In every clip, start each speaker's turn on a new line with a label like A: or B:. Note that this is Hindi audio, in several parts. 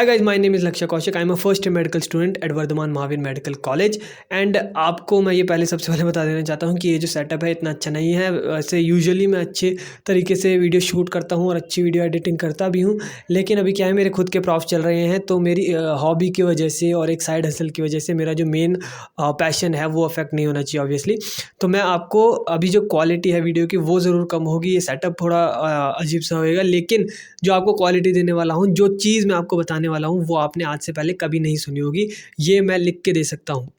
A: Hi guys, my name is Lakshya Kaushik. I'm a first year medical student at Vardhman Mahavir medical college and आपको मैं ये पहले सबसे पहले बता देना चाहता हूँ कि ये जो सेटअप है इतना अच्छा नहीं है। वैसे यूजुअली मैं अच्छे तरीके से वीडियो शूट करता हूँ और अच्छी वीडियो एडिटिंग करता भी हूँ, लेकिन अभी क्या है मेरे खुद के प्रॉफ चल रहे हैं तो मेरी हॉबी की वजह से और एक साइड हसल की वजह से मेरा जो मेन पैशन है वो अफेक्ट नहीं होना चाहिए ऑब्वियसली। तो मैं आपको अभी जो क्वालिटी है वीडियो की वो ज़रूर कम होगी, ये सेटअप थोड़ा अजीब सा होएगा, लेकिन जो आपको क्वालिटी देने वाला हूँ, जो चीज़ मैं आपको बताने वाला हूँ वो आपने आज से पहले कभी नहीं सुनी होगी, ये मैं लिख के दे सकता हूँ।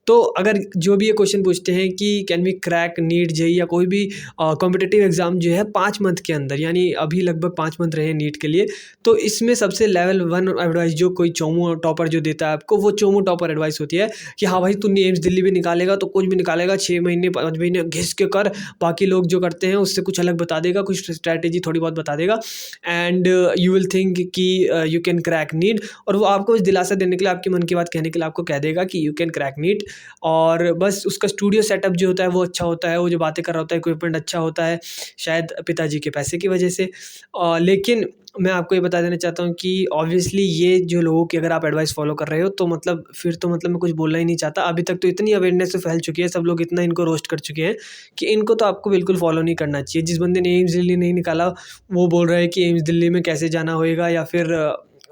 A: तो अगर जो भी ये क्वेश्चन पूछते हैं कि can we crack NEET JEE या कोई भी कॉम्पिटिटिव एग्ज़ाम जो है 5 मंथ के अंदर, यानी अभी लगभग 5 मंथ रहे नीट के लिए, तो इसमें सबसे लेवल 1 एडवाइस जो कोई चोमू टॉपर जो देता है आपको, वो चोमू टॉपर एडवाइस होती है कि हाँ भाई तू एम्स दिल्ली भी निकालेगा तो कुछ भी निकालेगा, 6 महीने 5 महीने घिस के कर, बाकी लोग जो करते हैं उससे कुछ अलग बता देगा, कुछ स्ट्रैटेजी थोड़ी बहुत बता देगा एंड यू विल थिंक कि यू कैन क्रैक नीट, और वो आपको इस दिलासा देने के लिए, आपके मन की बात कहने के लिए आपको कह देगा कि यू कैन क्रैक नीट। और बस उसका स्टूडियो सेटअप जो होता है वो अच्छा होता है, वो जो बातें कर रहा होता है, इक्विपमेंट अच्छा होता है, शायद पिताजी के पैसे की वजह से। लेकिन मैं आपको ये बता देना चाहता हूँ कि ऑब्वियसली ये जो लोगों की अगर आप एडवाइस फॉलो कर रहे हो तो मतलब फिर तो मतलब मैं कुछ बोलना ही नहीं चाहता। अभी तक तो इतनी अवेयरनेस फैल चुकी है, सब लोग इतना इनको रोस्ट कर चुके हैं कि इनको तो आपको बिल्कुल फॉलो नहीं करना चाहिए। जिस बंदे ने एम्स दिल्ली नहीं निकाला वो बोल रहा है कि एम्स दिल्ली में कैसे जाना होएगा, या फिर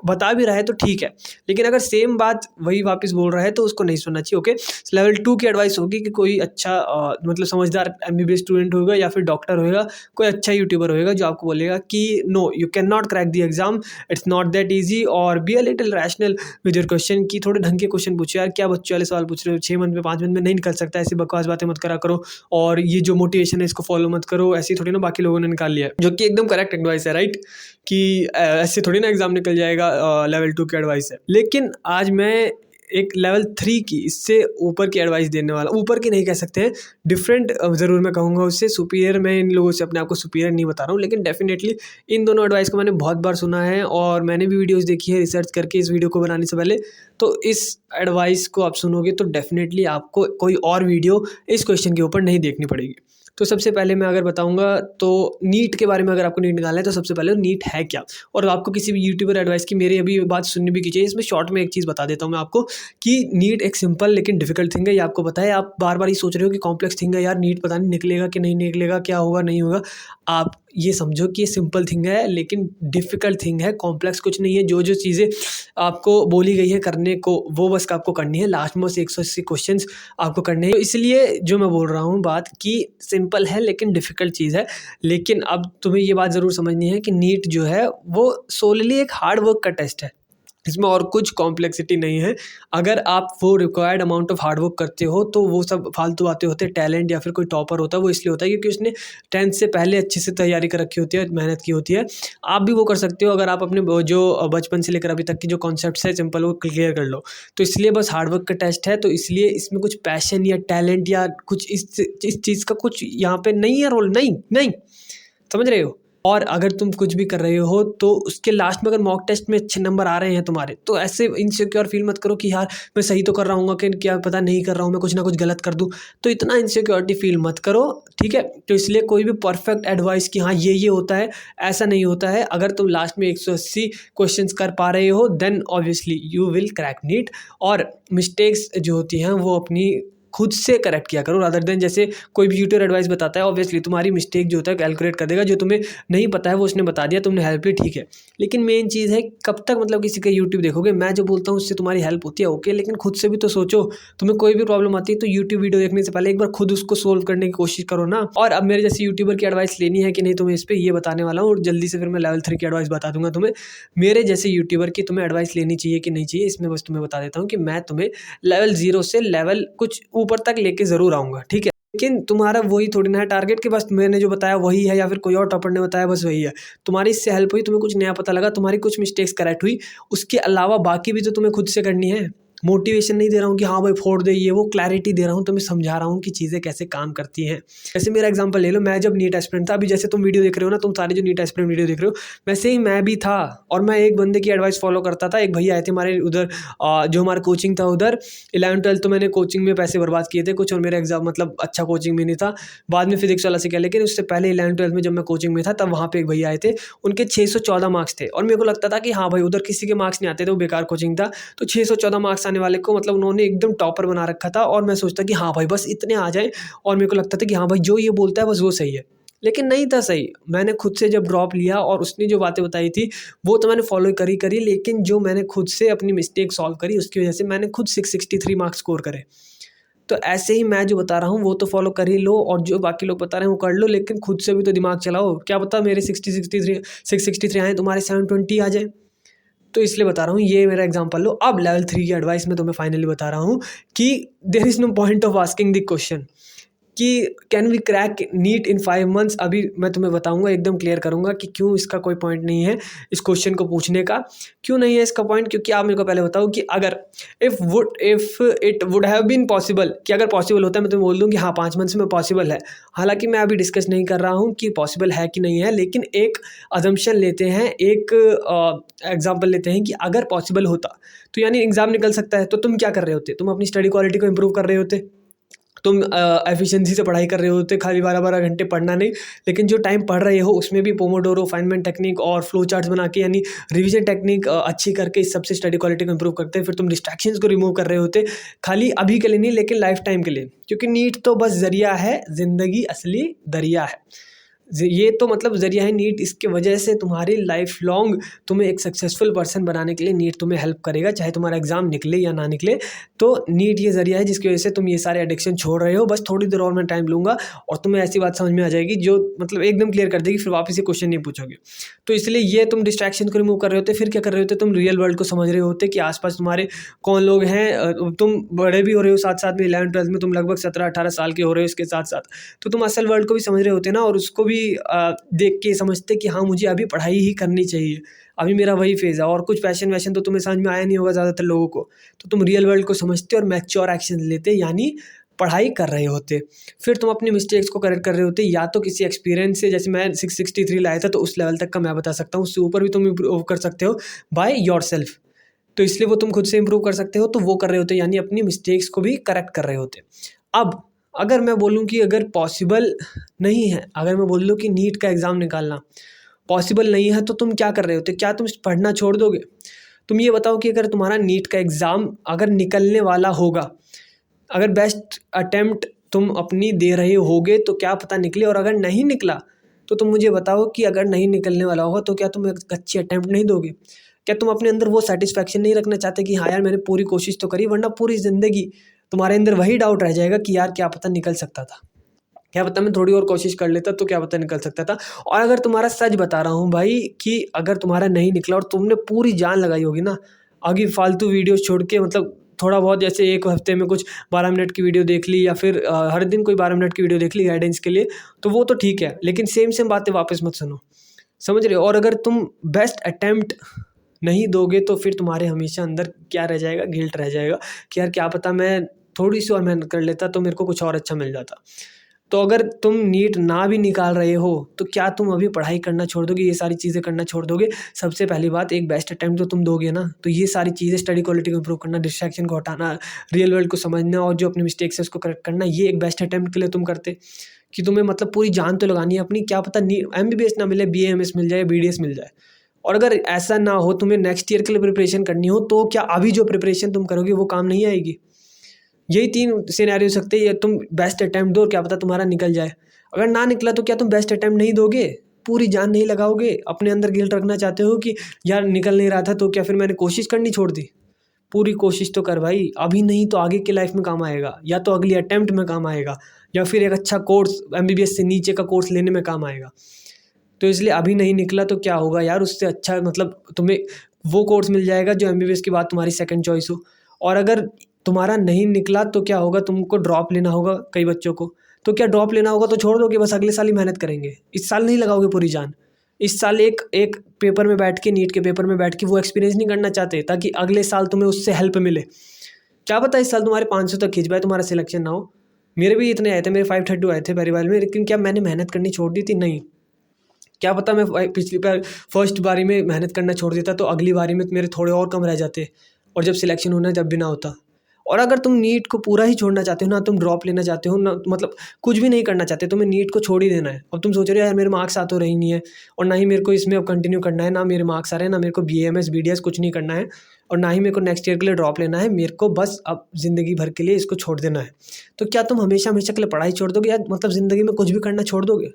A: बता भी रहा है तो ठीक है, लेकिन अगर सेम बात वही वापस बोल रहा है तो उसको नहीं सुनना चाहिए। ओके, लेवल 2 की एडवाइस होगी कि कोई अच्छा मतलब समझदार एमबीबीएस स्टूडेंट होगा या फिर डॉक्टर होगा, कोई अच्छा यूट्यूबर होगा जो आपको बोलेगा कि no you can not crack the exam, it's not that easy, और be a little rational with your question, की थोड़े ढंग के क्वेश्चन पूछो यार, क्या बच्चे वाले सवाल पूछ रहे हो, 6 मंथ में 5 मंथ में नहीं निकल सकता, ऐसी बकवास बातें मत करा करो, और ये जो मोटिवेशन है इसको फॉलो मत करो, ऐसी थोड़ी ना बाकी लोगों ने निकाल लिया है, जो कि एकदम करेक्ट एडवाइस है, राइट, कि ऐसे थोड़ी ना एग्जाम निकल जाएगा, लेवल 2 की एडवाइस है। लेकिन आज मैं एक लेवल 3 की, इससे ऊपर की एडवाइस देने वाला, ऊपर की नहीं कह सकते हैं, डिफरेंट ज़रूर मैं कहूँगा उससे, सुपीरियर, मैं इन लोगों से अपने आप को सुपीरियर नहीं बता रहा हूँ, लेकिन डेफिनेटली इन दोनों एडवाइस को मैंने बहुत बार सुना है और मैंने भी वीडियोस देखी है रिसर्च करके इस वीडियो को बनाने से पहले। तो इस एडवाइस को आप सुनोगे तो डेफिनेटली आपको कोई और वीडियो इस क्वेश्चन के ऊपर नहीं देखनी पड़ेगी। तो सबसे पहले मैं अगर बताऊंगा तो नीट के बारे में, अगर आपको नीट निकालना है तो सबसे पहले नीट है क्या, और आपको किसी भी यूट्यूबर एडवाइस की मेरी अभी बात सुननी भी चाहिए। इसमें शॉर्ट में एक चीज़ बता देता हूँ मैं आपको कि नीट एक सिंपल लेकिन डिफिकल्ट थिंग है, ये आपको पता है। आप बार बार ये सोच रहे हो कि कॉम्प्लेक्स थिंग है यार, नीट पता नहीं निकलेगा कि नहीं निकलेगा, क्या होगा नहीं होगा। आप ये समझो कि ये सिंपल थिंग है लेकिन डिफ़िकल्ट थिंग है, कॉम्प्लेक्स कुछ नहीं है। जो जो चीज़ें आपको बोली गई है करने को वो बस आपको करनी है, लास्ट में से 180 क्वेश्चंस आपको करने हैं। तो इसलिए जो मैं बोल रहा हूँ बात कि सिंपल है लेकिन डिफ़िकल्ट चीज़ है। लेकिन अब तुम्हें ये बात ज़रूर समझनी है कि नीट जो है वो सोलली एक हार्ड वर्क का टेस्ट है, इसमें और कुछ कॉम्प्लेक्सिटी नहीं है। अगर आप वो required amount of hard work करते हो तो वो सब फालतू बातें होते हैं। टैलेंट या फिर कोई टॉपर होता है वो इसलिए होता है क्योंकि उसने 10th से पहले अच्छे से तैयारी कर रखी होती है, मेहनत की होती है। आप भी वो कर सकते हो अगर आप अपने जो बचपन से लेकर अभी तक की जो कॉन्सेप्ट्स है सिंपल वो क्लियर कर लो। तो इसलिए बस हार्ड वर्क का टेस्ट है, तो इसलिए इसमें कुछ पैशन या टैलेंट या कुछ इस चीज़ का कुछ यहाँ पे नहीं है रोल, नहीं नहीं, समझ रहे हो। और अगर तुम कुछ भी कर रहे हो तो उसके लास्ट में अगर मॉक टेस्ट में अच्छे नंबर आ रहे हैं तुम्हारे, तो ऐसे इनसिक्योर फील मत करो कि यार मैं सही तो कर रहा हूँ कि क्या पता नहीं कर रहा हूँ, मैं कुछ ना कुछ गलत कर दूँ। तो इतना इनसिक्योरिटी फील मत करो, ठीक है। तो इसलिए कोई भी परफेक्ट एडवाइस कि हाँ ये होता है, ऐसा नहीं होता है। अगर तुम लास्ट में 180 क्वेश्चंस कर पा रहे हो then obviously you will crack NEET. और मिस्टेक्स जो होती हैं वो अपनी खुद से करेक्ट किया करो, रादर देन जैसे कोई भी यूट्यूबर एडवाइस बताता है ऑब्वियसली तुम्हारी मिस्टेक जो होता है कैलकुलेट कर देगा, जो तुम्हें नहीं पता है वो उसने बता दिया, तुमने हेल्प ली, ठीक है। लेकिन मेन चीज़ है कब तक मतलब किसी का यूट्यूब देखोगे। मैं जो बोलता हूँ उससे तुम्हारी हेल्प होती है ओके, लेकिन खुद से भी तो सोचो। तुम्हें कोई भी प्रॉब्लम आती है तो यूट्यूब वीडियो देखने से पहले एक बार खुद उसको सोल्व करने की कोशिश करो ना। और अब मेरे जैसे यूट्यूबर की एडवाइस लेनी है कि नहीं तुम्हें, इस पर ये बताने वाला हूँ, और जल्दी से फिर मैं लेवल 3 की एडवाइस बता दूंगा तुम्हें। मेरे जैसे यूट्यूबर की तुम्हें एडवाइस लेनी चाहिए कि नहीं चाहिए, इसमें बस तुम्हें बता देता हूँ कि मैं तुम्हें लेवल 0 से लेवल कुछ ऊपर तक लेके ज़रूर आऊँगा, ठीक है। लेकिन तुम्हारा वही थोड़ी ना है टारगेट कि बस मैंने जो बताया वही है या फिर कोई और टॉपर ने बताया बस वही है। तुम्हारी इससे हेल्प हुई, तुम्हें कुछ नया पता लगा, तुम्हारी कुछ मिस्टेक्स करेक्ट हुई, उसके अलावा बाकी भी तो तुम्हें खुद से करनी है। मोटिवेशन नहीं दे रहा हूँ कि हाँ भाई फोड़ दे, ये वो क्लैरिटी दे रहा हूँ, तो मैं समझा रहा हूँ कि चीज़ें कैसे काम करती हैं। जैसे मेरा एग्जांपल ले लो, मैं जब नीट एस्पिरेंट था, अभी जैसे तुम वीडियो देख रहे हो ना, तुम सारे जो नीट एस्पिरेंट वीडियो देख रहे हो, वैसे ही मैं भी था। और मैं एक बंदे की एडवाइस फॉलो करता था। एक भैया आए थे हमारे उधर, जो हमारा कोचिंग था उधर 11th-12th तो मैंने कोचिंग में पैसे बर्बाद किए थे कुछ, और मेरा एग्जाम मतलब अच्छा कोचिंग में नहीं था। बाद में फिजिक्स वाला से किया, लेकिन उससे पहले 11th-12th में जब मैं कोचिंग में था, तब वहाँ पे एक भैया आए थे, उनके 614 मार्क्स थे। और मेरे को लगता था कि हाँ भाई, उधर किसी के मार्क्स नहीं आते थे, वो बेकार कोचिंग था। तो 614 मार्क्स आने वाले को मतलब उन्होंने एकदम टॉपर बना रखा था। और मैं सोचता कि हाँ भाई बस इतने आ जाए, और मेरे को लगता था कि हाँ भाई जो ये बोलता है बस वो सही है। लेकिन नहीं था सही। मैंने खुद से जब ड्रॉप लिया और उसने जो बातें बताई थी वो तो मैंने फॉलो करी, लेकिन जो मैंने खुद से अपनी मिस्टेक सॉल्व करी, उसकी वजह से मैंने खुद 663 मार्क्स स्कोर करे। तो ऐसे ही मैं जो बता रहा हूँ वो तो फॉलो कर ही लो, और जो बाकी लोग बता रहे हैं वो कर लो, लेकिन खुद से भी तो दिमाग चलाओ। क्या पता मेरे 663 आए, तुम्हारे 720 आ जाए। तो इसलिए बता रहा हूँ, ये मेरा एग्जांपल लो। अब लेवल 3 की एडवाइस में तुम्हें फाइनली बता रहा हूँ कि there is no point of asking the question कि can we crack NEET in 5 months. अभी मैं तुम्हें बताऊंगा, एकदम क्लियर करूंगा कि क्यों इसका कोई पॉइंट नहीं है इस क्वेश्चन को पूछने का। क्यों नहीं है इसका पॉइंट? क्योंकि आप मेरे को पहले बताओ कि अगर if it would have been possible, कि अगर पॉसिबल होता है, मैं तुम्हें बोल दूँ कि हाँ 5 मंथ्स में पॉसिबल है। हालांकि मैं अभी डिस्कस नहीं कर रहा हूँ कि पॉसिबल है कि नहीं है, लेकिन एक अजम्पशन लेते हैं, एक एग्जाम्पल लेते हैं कि अगर पॉसिबल होता तो यानी एग्ज़ाम निकल सकता है, तो तुम क्या कर रहे होते? तुम अपनी स्टडी क्वालिटी को इम्प्रूव कर रहे होते, तुम एफिशिएंसी से पढ़ाई कर रहे होते, खाली 12-12 घंटे पढ़ना नहीं, लेकिन जो टाइम पढ़ रहे हो उसमें भी पोमोडोरो, फाइनमैन टेक्निक और फ्लो चार्ट्स बना के, यानी रिवीजन टेक्निक अच्छी करके इस सबसे स्टडी क्वालिटी को इंप्रूव करते हैं। फिर तुम डिस्ट्रैक्शंस को रिमूव कर रहे होते, खाली अभी के लिए नहीं लेकिन लाइफ टाइम के लिए, क्योंकि नीट तो बस जरिया है, ज़िंदगी असली दरिया है। ये तो मतलब ज़रिया है नीट, इसके वजह से तुम्हारी लाइफ लॉन्ग तुम्हें एक सक्सेसफुल पर्सन बनाने के लिए नीट तुम्हें हेल्प करेगा, चाहे तुम्हारा एग्जाम निकले या ना निकले। तो नीट ये ज़रिया है जिसकी वजह से तुम ये सारे एडिक्शन छोड़ रहे हो। बस थोड़ी देर और मैं टाइम लूँगा और तुम्हें ऐसी बात समझ में आ जाएगी जो मतलब एकदम क्लियर कर देगी, फिर वापस ये क्वेश्चन नहीं पूछोगे। तो इसलिए ये तुम डिस्ट्रैक्शन को रिमूव कर रहे होते, फिर क्या कर रहे होते? तुम रियल वर्ल्ड को समझ रहे होते कि आसपास तुम्हारे कौन लोग हैं। तुम बड़े भी हो रहे हो साथ साथ में, 11th-12th में तुम लगभग 17-18 साल के हो रहे हो इसके साथ साथ, तो तुम असल वर्ल्ड को भी समझ रहे होते ना, और उसको भी देख के समझते कि हाँ मुझे अभी पढ़ाई ही करनी चाहिए, अभी मेरा वही फेज़ है, और कुछ पैशन वैशन तो तुम्हें समझ में आया नहीं होगा ज़्यादातर लोगों को। तो तुम रियल वर्ल्ड को समझते और मैच्योर एक्शन लेते, यानी पढ़ाई कर रहे होते। फिर तुम अपनी मिस्टेक्स को करेक्ट कर रहे होते, या तो किसी एक्सपीरियंस से, जैसे मैं 663 लाया था तो उस लेवल तक का मैं बता सकता हूँ, उससे ऊपर भी तुम इम्प्रूव कर सकते हो बाय योरसेल्फ। तो इसलिए वो तुम खुद से इम्प्रूव कर सकते हो, तो वो कर रहे होते, यानी अपनी मिस्टेक्स को भी करेक्ट कर रहे होते। अब अगर मैं बोलूँ कि अगर पॉसिबल नहीं है, अगर मैं बोल दूँ कि नीट का एग्ज़ाम निकालना पॉसिबल नहीं है, तो तुम क्या कर रहे होते? क्या तुम पढ़ना छोड़ दोगे? तुम ये बताओ कि अगर तुम्हारा नीट का एग्ज़ाम अगर निकलने वाला होगा, अगर बेस्ट अटेम्प्ट तुम अपनी दे रहे होगे तो क्या पता निकले, और अगर नहीं निकला तो तुम मुझे बताओ कि अगर नहीं निकलने वाला होगा तो क्या तुम एक अच्छी अटेम्प्ट नहीं दोगे? क्या तुम अपने अंदर वो सेटिस्फैक्शन नहीं रखना चाहते कि हाँ यार मैंने पूरी कोशिश तो करी, वरना पूरी ज़िंदगी तुम्हारे अंदर वही डाउट रह जाएगा कि यार क्या पता निकल सकता था, क्या पता मैं थोड़ी और कोशिश कर लेता तो क्या पता निकल सकता था। और अगर तुम्हारा, सच बता रहा हूँ भाई, कि अगर तुम्हारा नहीं निकला और तुमने पूरी जान लगाई होगी ना, आगे फालतू वीडियोस छोड़ के, मतलब थोड़ा बहुत जैसे एक हफ्ते में कुछ 12 मिनट की वीडियो देख ली, या फिर हर दिन कोई 12 मिनट की वीडियो देख ली गाइडेंस के लिए, तो वो तो ठीक है, लेकिन सेम सेम बातें वापस मत सुनो, समझ रहे हो? और अगर तुम बेस्ट अटेम्प्ट नहीं दोगे तो फिर तुम्हारे हमेशा अंदर क्या रह जाएगा? गिल्ट रह जाएगा कि यार क्या पता मैं थोड़ी सी और मेहनत कर लेता तो मेरे को कुछ और अच्छा मिल जाता। तो अगर तुम नीट ना भी निकाल रहे हो तो क्या तुम अभी पढ़ाई करना छोड़ दोगे, ये सारी चीज़ें करना छोड़ दोगे? सबसे पहली बात, एक बेस्ट अटेम्प्ट तो तुम दोगे ना, तो ये सारी चीज़ें, स्टडी क्वालिटी को इंप्रूव करना, डिस्ट्रैक्शन को हटाना, रियल वर्ल्ड को समझना, और जो अपनी मिस्टेक्स है उसको करेक्ट करना, ये एक बेस्ट अटेम्प्ट के लिए तुम करते। कि तुम्हें मतलब पूरी जान तो लगानी है अपनी, क्या पता MBBS ना मिले, BAMS मिल जाए, BDS मिल जाए। और अगर ऐसा ना हो, तुम्हें नेक्स्ट ईयर के लिए प्रिपरेशन करनी हो, तो क्या अभी जो प्रिपरेशन तुम करोगे वो काम नहीं आएगी? यही 3 सिनेरियो हो सकते हैं, या तुम बेस्ट अटेम्प्ट दो और क्या पता तुम्हारा निकल जाए। अगर ना निकला तो क्या तुम बेस्ट अटेम्प्ट नहीं दोगे? पूरी जान नहीं लगाओगे? अपने अंदर गिल्ट रखना चाहते हो कि यार निकल नहीं रहा था तो क्या फिर मैंने कोशिश करनी छोड़ दी? पूरी कोशिश तो कर भाई, अभी नहीं तो आगे की लाइफ में काम आएगा, या तो अगली अटेम्प्ट में काम आएगा, या फिर एक अच्छा कोर्स MBBS से नीचे का कोर्स लेने में काम आएगा। तो इसलिए अभी नहीं निकला तो क्या होगा यार, उससे अच्छा मतलब तुम्हें वो कोर्स मिल जाएगा जो MBBS के बाद तुम्हारी सेकंड चॉइस हो। और अगर तुम्हारा नहीं निकला तो क्या होगा, तुमको ड्रॉप लेना होगा कई बच्चों को। तो क्या ड्रॉप लेना होगा तो छोड़ दोगे, बस अगले साल ही मेहनत करेंगे, इस साल नहीं लगाओगे पूरी जान? इस साल एक पेपर में बैठ के, नीट के पेपर में बैठ के वो एक्सपीरियंस नहीं करना चाहते ताकि अगले साल तुम्हें उससे हेल्प मिले? क्या पता इस साल तुम्हारे 500 तक खिंच पाए, तुम्हारा सिलेक्शन ना हो। मेरे भी इतने आए थे, मेरे 532 आए थे पहली बार में, लेकिन क्या मैंने मेहनत करनी छोड़ दी थी? नहीं। क्या पता मैं पिछली बार फर्स्ट बारी में मेहनत करना छोड़ देता तो अगली बारी में मेरे थोड़े और कम रह जाते, और जब सिलेक्शन होना जब भी ना होता। और अगर तुम नीट को पूरा ही छोड़ना चाहते हो ना, तुम ड्रॉप लेना चाहते हो ना, मतलब कुछ भी नहीं करना चाहते, तुम्हें नीट को छोड़ ही देना है। अब तुम सोच रहे हो यार मेरे मार्क्स आ तो रही नहीं है, और ना ही मेरे को इसमें अब कंटिन्यू करना है, ना मेरे मार्क्स आ रहे हैं, ना मेरे को BAMS BDS कुछ नहीं करना है, और ना ही मेरे को नेक्स्ट ईयर के लिए ड्रॉप लेना है, मेरे को बस अब ज़िंदगी भर के लिए इसको छोड़ देना है। तो क्या तुम हमेशा हमेशा के लिए पढ़ाई छोड़ दोगे, या मतलब ज़िंदगी में कुछ भी करना छोड़ दोगे?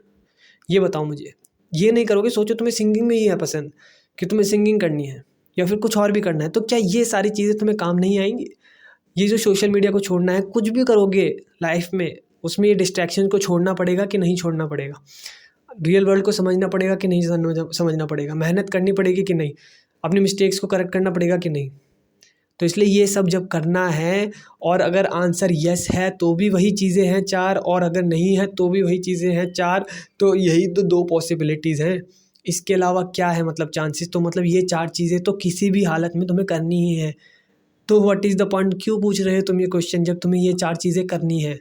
A: ये बताओ मुझे। ये नहीं करोगे। सोचो तुम्हें सिंगिंग में ही है पसंद, कि तुम्हें सिंगिंग करनी है या फिर कुछ और भी करना है, तो क्या ये सारी चीज़ें तुम्हें काम नहीं आएंगी? ये जो सोशल मीडिया को छोड़ना है, कुछ भी करोगे लाइफ में, उसमें ये डिस्ट्रैक्शन को छोड़ना पड़ेगा कि नहीं छोड़ना पड़ेगा? रियल वर्ल्ड को समझना पड़ेगा कि नहीं समझना पड़ेगा? मेहनत करनी पड़ेगी कि नहीं? अपनी मिस्टेक्स को करेक्ट करना पड़ेगा कि नहीं? तो इसलिए ये सब जब करना है, और अगर आंसर यस है तो भी वही चीज़ें हैं 4, और अगर नहीं है तो भी वही चीज़ें हैं 4, तो यही तो 2 पॉसिबिलिटीज़ हैं। इसके अलावा क्या है मतलब चांसेस? तो मतलब ये 4 चीज़ें तो किसी भी हालत में तुम्हें करनी ही है। तो व्हाट इज़ द पॉइंट? क्यों पूछ रहे हो तुम ये क्वेश्चन जब तुम्हें ये 4 चीज़ें करनी है?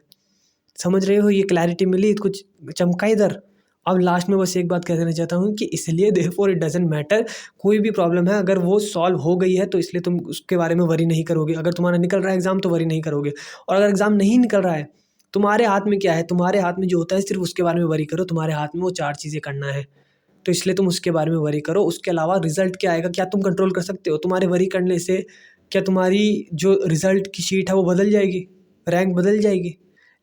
A: समझ रहे हो? ये क्लैरिटी मिली? कुछ चमका इधर? अब लास्ट में बस एक बात कह देना चाहता हूँ कि इसलिए देयरफॉर इट डज़न्ट मैटर, कोई भी प्रॉब्लम है अगर वो सॉल्व हो गई है तो इसलिए तुम उसके बारे में वरी नहीं करोगे। अगर तुम्हारा निकल रहा है एग्ज़ाम तो वरी नहीं करोगे, और अगर एग्ज़ाम नहीं निकल रहा है, तुम्हारे हाथ में क्या है? तुम्हारे हाथ में जो होता है सिर्फ उसके बारे में वरी करो। तुम्हारे हाथ में वो 4 चीज़ें करना है, तो इसलिए तुम उसके बारे में वरी करो। उसके अलावा रिज़ल्ट क्या आएगा, क्या तुम कंट्रोल कर सकते हो? तुम्हारे वरी करने से क्या तुम्हारी जो रिज़ल्ट की शीट है वो बदल जाएगी, रैंक बदल जाएगी?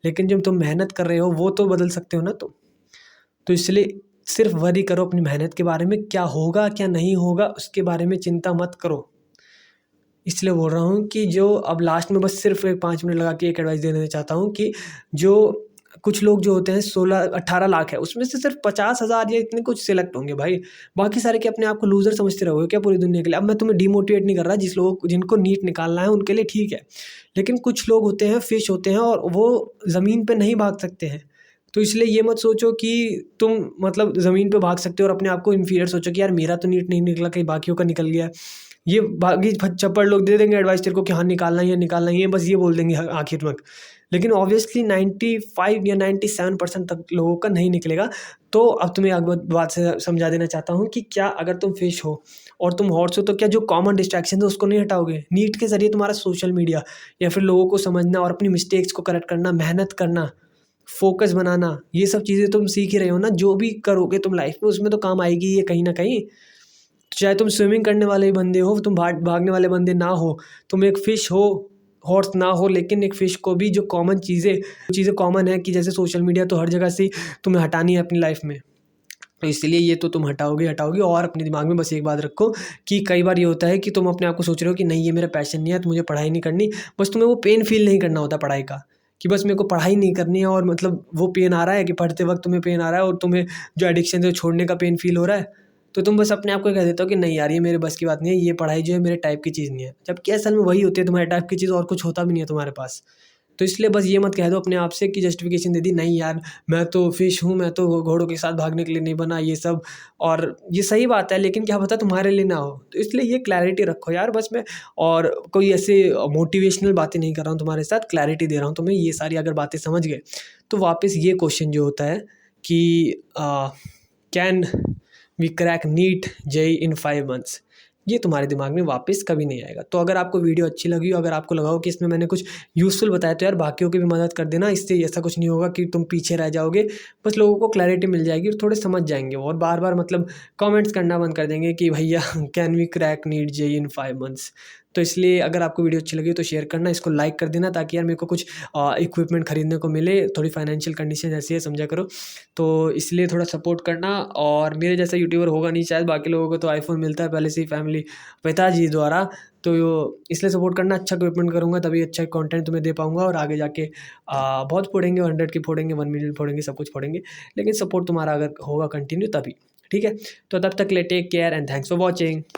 A: लेकिन जब तुम मेहनत कर रहे हो वो तो बदल सकते हो ना तुम। तो इसलिए सिर्फ वरी करो अपनी मेहनत के बारे में, क्या होगा क्या नहीं होगा उसके बारे में चिंता मत करो। इसलिए बोल रहा हूँ कि जो अब लास्ट में बस सिर्फ एक 5 मिनट लगा के एक एडवाइस देना चाहता हूँ कि जो कुछ लोग जो होते हैं 16-18 लाख है, उसमें से सिर्फ 50,000 या इतने कुछ सिलेक्ट होंगे भाई। बाकी सारे के अपने आप को लूज़र समझते रहोगे क्या पूरी दुनिया के लिए? अब मैं तुम्हें डिमोटिवेट नहीं कर रहा, जिनको नीट निकालना है उनके लिए ठीक है, लेकिन कुछ लोग होते हैं, फिश होते हैं, और वो ज़मीन पे नहीं भाग सकते हैं। तो इसलिए ये मत सोचो कि तुम मतलब ज़मीन पे भाग सकते हो और अपने आप को इन्फीरियर सोचो कि यार मेरा तो नीट नहीं निकला, कहीं बाकियों का निकल गया। ये बाकी चप्पड़ लोग दे देंगे एडवाइस तेरे को कि हाँ निकालना ही है, निकालना ही है, बस ये बोल देंगे आखिर में। लेकिन ऑब्वियसली 95 या 97% तक लोगों का नहीं निकलेगा। तो अब तुम्हें एक बात से समझा देना चाहता हूँ कि क्या अगर तुम फिश हो और तुम हॉर्स हो, तो क्या जो कॉमन डिस्ट्रैक्शन है उसको नहीं हटाओगे? नीट के ज़रिए तुम्हारा सोशल मीडिया या फिर लोगों को समझना और अपनी मिस्टेक्स को करेक्ट करना, मेहनत करना, फ़ोकस बनाना, ये सब चीज़ें तुम सीख ही रहे हो ना। जो भी करोगे तुम लाइफ में उसमें तो काम आएगी ये कहीं ना कहीं। चाहे तुम स्विमिंग करने वाले बंदे हो, तुम भागने वाले बंदे ना हो, तुम एक फ़िश हो, हॉर्स ना हो, लेकिन एक फ़िश को भी जो कॉमन चीज़ें कॉमन है कि जैसे सोशल मीडिया तो हर जगह से तुम्हें हटानी है अपनी लाइफ में। तो इसलिए ये तो तुम हटाओगे। और अपने दिमाग में बस एक बात रखो कि कई बार ये होता है कि तुम अपने आप को सोच रहे हो कि नहीं ये मेरा पैशन नहीं है तो मुझे पढ़ाई नहीं करनी। बस तुम्हें वो पेन फ़ील नहीं करना होता पढ़ाई का, कि बस मेरे को पढ़ाई नहीं करनी है, और मतलब वो पेन आ रहा है कि पढ़ते वक़्त तुम्हें पेन आ रहा है और तुम्हें जो एडिक्शन है छोड़ने का पेन फ़ील हो रहा है। तो तुम बस अपने आप को कह देते हो कि नहीं यार ये मेरे बस की बात नहीं है, ये पढ़ाई जो है मेरे टाइप की चीज़ नहीं है। जबकि असल में वही होती है तुम्हारे टाइप की चीज़, और कुछ होता भी नहीं है तुम्हारे पास। तो इसलिए बस ये मत कह दो अपने आप से कि जस्टिफिकेशन दे दी, नहीं यार मैं तो फ़िश हूँ, मैं तो घोड़ों के साथ भागने के लिए नहीं बना ये सब। और ये सही बात है, लेकिन क्या पता तुम्हारे लिए ना हो। तो इसलिए ये क्लैरिटी रखो यार बस मैं, और कोई ऐसे मोटिवेशनल बातें नहीं कर रहा हूँ तुम्हारे साथ, क्लैरिटी दे रहा हूँ तुम्हें। ये सारी अगर बातें समझ गए तो वापस ये क्वेश्चन जो होता है कि can we crack NEET JEE in 5 months, ये तुम्हारे दिमाग में वापस कभी नहीं आएगा। तो अगर आपको वीडियो अच्छी लगी हो, अगर आपको लगा हो कि इसमें मैंने कुछ यूज़फुल बताया, तो यार बाकियों की भी मदद कर देना। इससे ऐसा कुछ नहीं होगा कि तुम पीछे रह जाओगे, बस लोगों को क्लैरिटी मिल जाएगी और थोड़े समझ जाएंगे, और बार बार मतलब कमेंट्स करना बंद कर देंगे कि भैया can we crack NEET JEE in 5 months. तो इसलिए अगर आपको वीडियो अच्छी लगी तो शेयर करना, इसको लाइक कर देना, ताकि यार मेरे को कुछ इक्विपमेंट खरीदने को मिले। थोड़ी फाइनेंशियल कंडीशन ऐसी है, समझा करो। तो इसलिए थोड़ा सपोर्ट करना। और मेरे जैसा यूट्यूबर होगा नहीं शायद, बाकी लोगों को तो आईफोन मिलता है पहले से ही फैमिली पिताजी द्वारा, तो इसलिए सपोर्ट करना। अच्छा इक्विपमेंट करूँगा तभी अच्छा कंटेंट तुम्हें दे पाऊँगा, और आगे जाके बहुत फोड़ेंगे, 100 की फोड़ेंगे, 1 मिलियन फोड़ेंगे, सब कुछ फोड़ेंगे, लेकिन सपोर्ट तुम्हारा अगर होगा कंटिन्यू तभी। ठीक है, तो तब तक ले take care and thanks for watching.